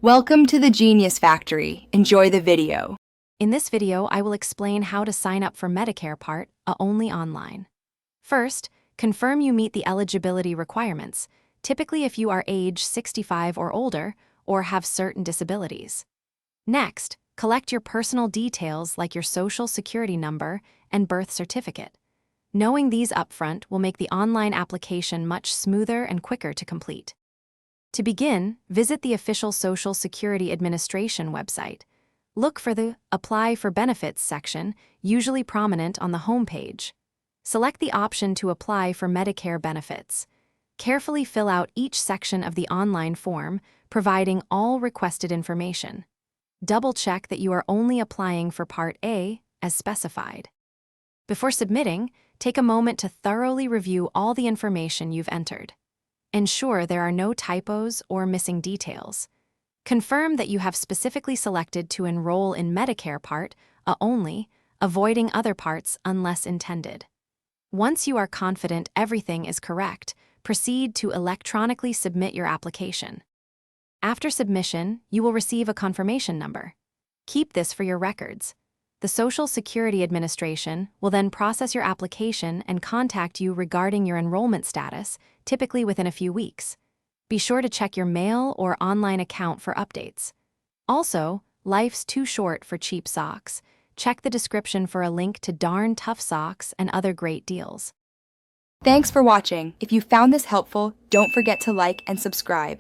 Welcome to the Genius Factory. Enjoy the video. In this video, I will explain how to sign up for Medicare Part A only online. First, confirm you meet the eligibility requirements, typically if you are age 65 or older or have certain disabilities. Next, collect your personal details like your social security number and birth certificate. Knowing these upfront will make the online application much smoother and quicker to complete. To begin, visit the official Social Security Administration website. Look for the Apply for Benefits section, usually prominent on the homepage. Select the option to apply for Medicare benefits. Carefully fill out each section of the online form, providing all requested information. Double-check that you are only applying for Part A as specified. Before submitting, take a moment to thoroughly review all the information you've entered. Ensure there are no typos or missing details. Confirm that you have specifically selected to enroll in Medicare Part A only, avoiding other parts unless intended. Once you are confident everything is correct, proceed to electronically submit your application. After submission, you will receive a confirmation number. Keep this for your records. The Social Security Administration will then process your application and contact you regarding your enrollment status, typically within a few weeks. Be sure to check your mail or online account for updates. Also, life's too short for cheap socks. Check the description for a link to darn tough socks and other great deals. Thanks for watching. If you found this helpful, don't forget to like and subscribe.